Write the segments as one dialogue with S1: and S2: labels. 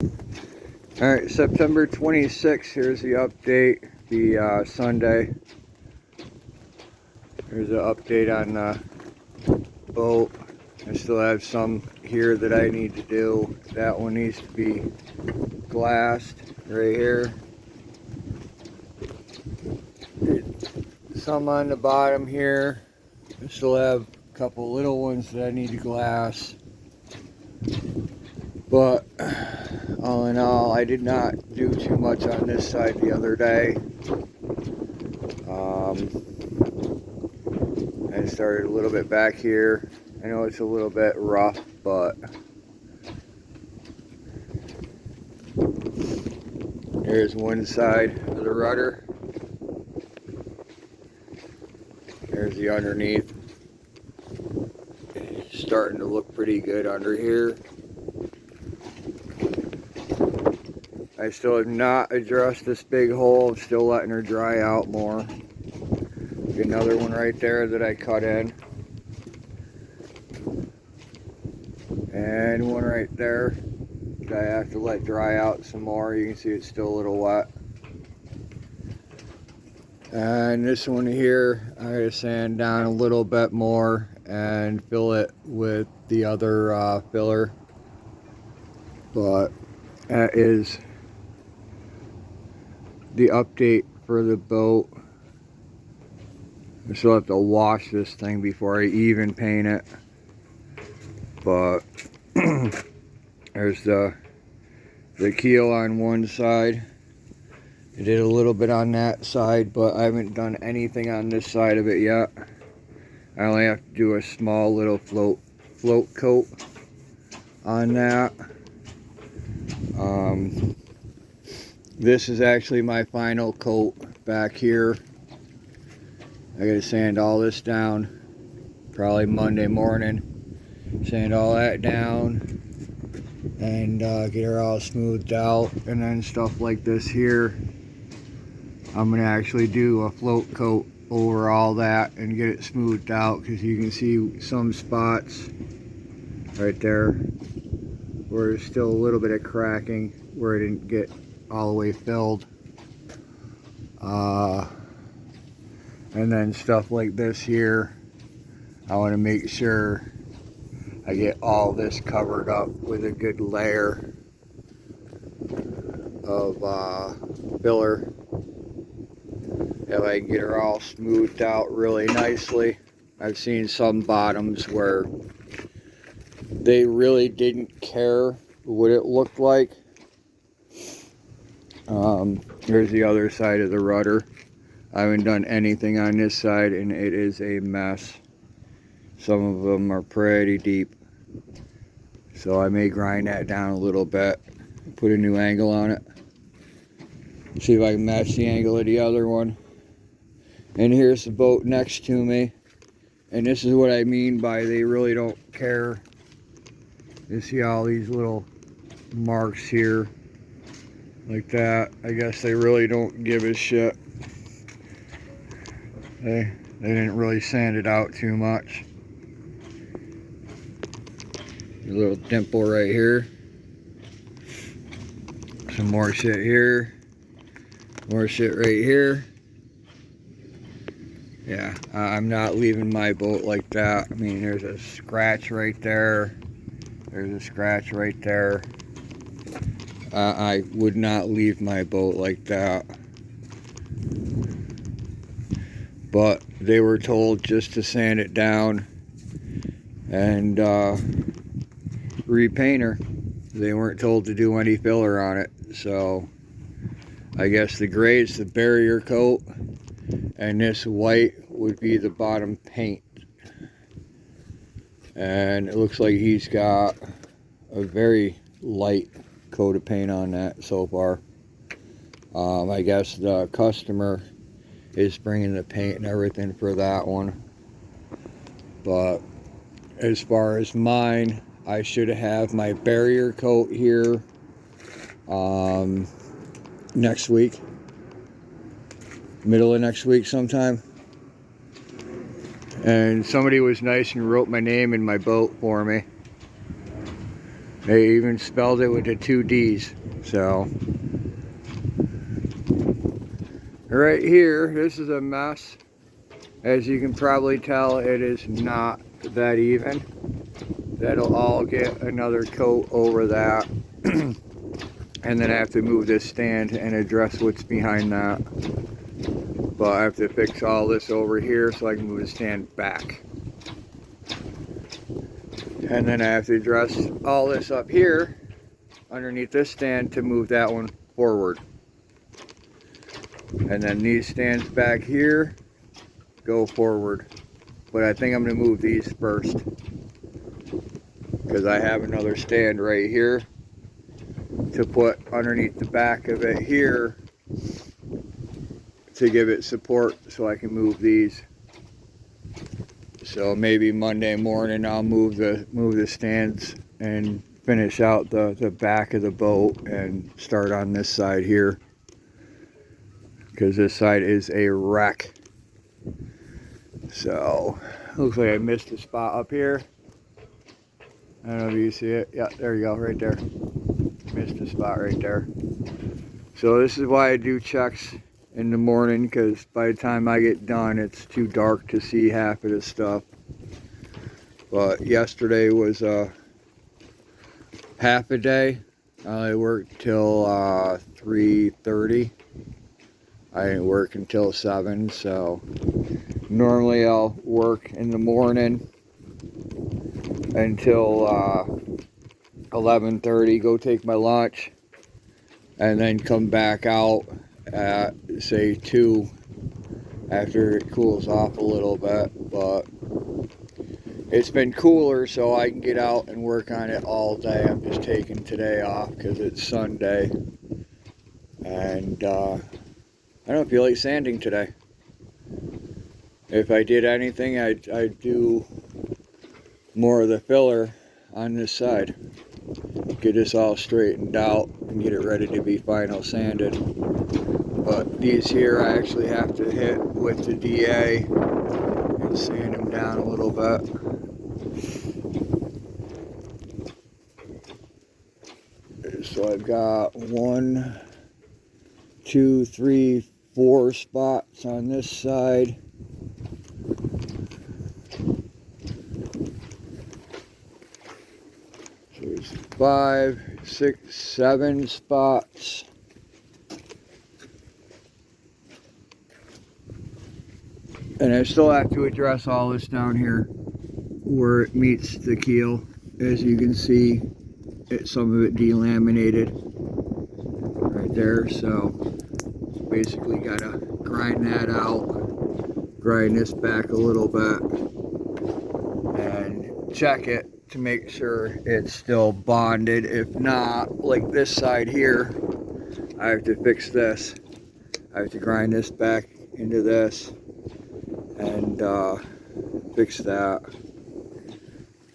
S1: Alright, September 26th, here's the update, the Sunday. Here's an update on the boat. I still have some here that I need to do. That one needs to be glassed right here. Some on the bottom here. I still have a couple little ones that I need to glass. But all in all, I did not do too much on this side the other day. I started a little bit back here. I know it's a little bit rough, but here's one side of the rudder. There's the underneath. It's starting to look pretty good under here. I still have not addressed this big hole. I'm still letting her dry out more. Another one right there that I cut in. And one right there that I have to let dry out some more. You can see it's still a little wet. And this one here, I gotta sand down a little bit more and fill it with the other filler. But that is the update for the boat. I still have to wash this thing before I even paint it. But there's the keel on one side. I did a little bit on that side, but I haven't done anything on this side of it yet. I only have to do a small little float coat on that. This is actually my final coat back here. I gotta sand all this down probably Monday morning. Sand all that down and get her all smoothed out, and then stuff like this here I'm gonna actually do a float coat over all that and get it smoothed out, because you can see some spots right there where there's still a little bit of cracking where it didn't get all the way filled. And then stuff like this here, I want to make sure I get all this covered up with a good layer of filler. If I can get her all smoothed out really nicely. I've seen some bottoms where they really didn't care what it looked like. Here's the other side of the rudder. I haven't done anything on this side and it is a mess. Some of them are pretty deep. So I may grind that down a little bit, put a new angle on it. See if I can match the angle of the other one. And here's the boat next to me. And this is what I mean by they really don't care. You see all these little marks here, like that. I guess they really don't give a shit. They didn't really sand it out too much. A little dimple right here. Some more shit here. More shit right here. Yeah, I'm not leaving my boat like that. I mean, there's a scratch right there. There's a scratch right there. I would not leave my boat like that. But they were told just to sand it down and repaint her. They weren't told to do any filler on it. So I guess the gray is the barrier coat and this white would be the bottom paint. And it looks like he's got a very light coat of paint on that so far. I guess the customer is bringing the paint and everything for that one. But as far as mine, I should have my barrier coat here next week, middle of next week sometime. And somebody was nice and wrote my name in my boat for me. They even spelled it with the 2 D's. So right here, this is a mess. As you can probably tell, it is not that even. That'll all get another coat over that. And then I have to move this stand and address what's behind that. But I have to fix all this over here so I can move the stand back. And then I have to address all this up here underneath this stand to move that one forward. And then these stands back here go forward. But I think I'm going to move these first, because I have another stand right here to put underneath the back of it here to give it support so I can move these. So maybe Monday morning I'll move the stands and finish out the back of the boat and start on this side here, because this side is a wreck. So looks like I missed a spot up here. I don't know if you see it. Yeah, there you go, right there. Missed a spot right there. So this is why I do checks in the morning, because by the time I get done it's too dark to see half of this stuff. But yesterday was half a day. I worked till 3:30. I didn't work until 7, so normally I'll work in the morning until 11:30, go take my lunch, and then come back out at say 2 after it cools off a little bit. But it's been cooler, so I can get out and work on it all day. I'm just taking today off because it's Sunday, and I don't feel like sanding today. If I did anything, I'd do more of the filler on this side. Get this all straightened out and get it ready to be final sanded. But these here I actually have to hit with the DA and sand them down a little bit. So I've got 1, 2, 3, 4 spots on this side. So there's 5, 6, 7 spots. And I still have to address all this down here where it meets the keel. As you can see, some of it delaminated right there. So basically gotta grind that out, grind this back a little bit, and check it to make sure it's still bonded. If not, like this side here, I have to fix this. I have to grind this back into this and fix that.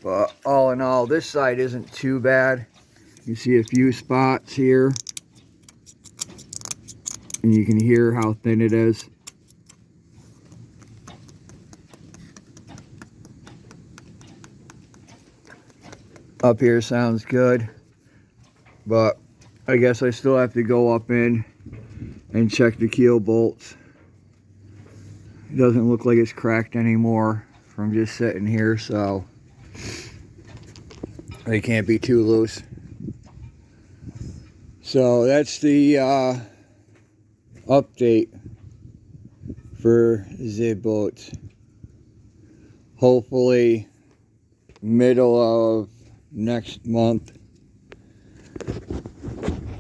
S1: But all in all, this side isn't too bad. You see a few spots here, and you can hear how thin it is. Up here sounds good, but I guess I still have to go up in and check the keel bolts. It doesn't look like it's cracked anymore from just sitting here, so they can't be too loose. So that's the update for the boat. Hopefully middle of next month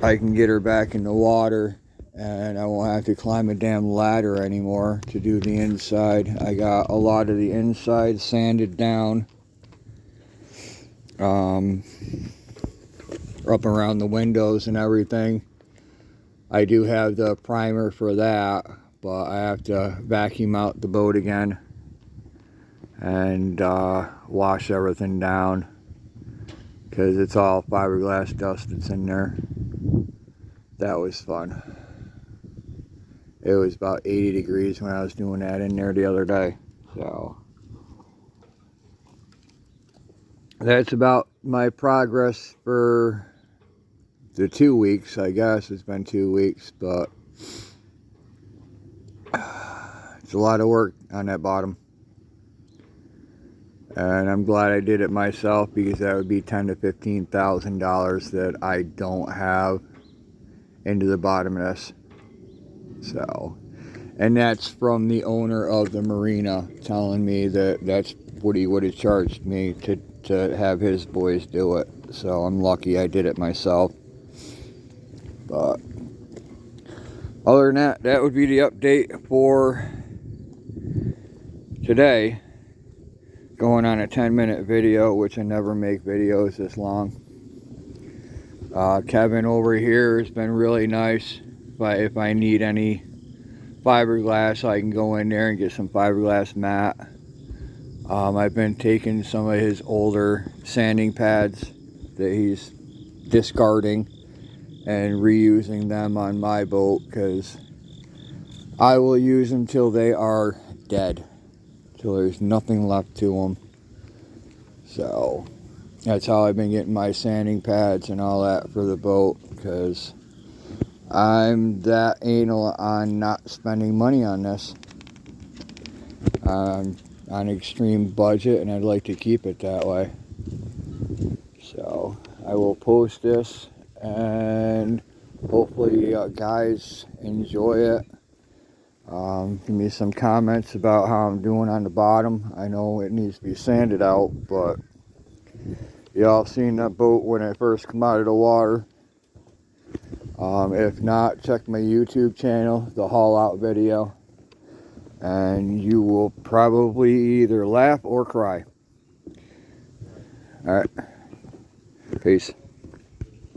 S1: I can get her back in the water and I won't have to climb a damn ladder anymore to do the inside. I got a lot of the inside sanded down, up around the windows and everything. I do have the primer for that, but I have to vacuum out the boat again and wash everything down, because it's all fiberglass dust that's in there. That was fun. It was about 80 degrees when I was doing that in there the other day. So that's about my progress for the 2 weeks. I guess it's been 2 weeks, but it's a lot of work on that bottom. And I'm glad I did it myself, because that would be $10,000 to $15,000 that I don't have into the bottom of this. So, and that's from the owner of the marina telling me that that's what he would have charged me to have his boys do it. So I'm lucky I did it myself. But other than that, that would be the update for today. Going on a 10-minute video, which I never make videos this long. Kevin over here has been really nice. If I need any fiberglass, I can go in there and get some fiberglass mat. I've been taking some of his older sanding pads that he's discarding and reusing them on my boat, because I will use them till they are dead, till there's nothing left to them. So that's how I've been getting my sanding pads and all that for the boat, because I'm that anal on not spending money on this. I'm on an extreme budget, and I'd like to keep it that way. So I will post this, and hopefully you guys enjoy it. Give me some comments about how I'm doing on the bottom. I know it needs to be sanded out, but y'all seen that boat when it first come out of the water. If not, check my YouTube channel, the haul out video, and you will probably either laugh or cry. Alright, peace.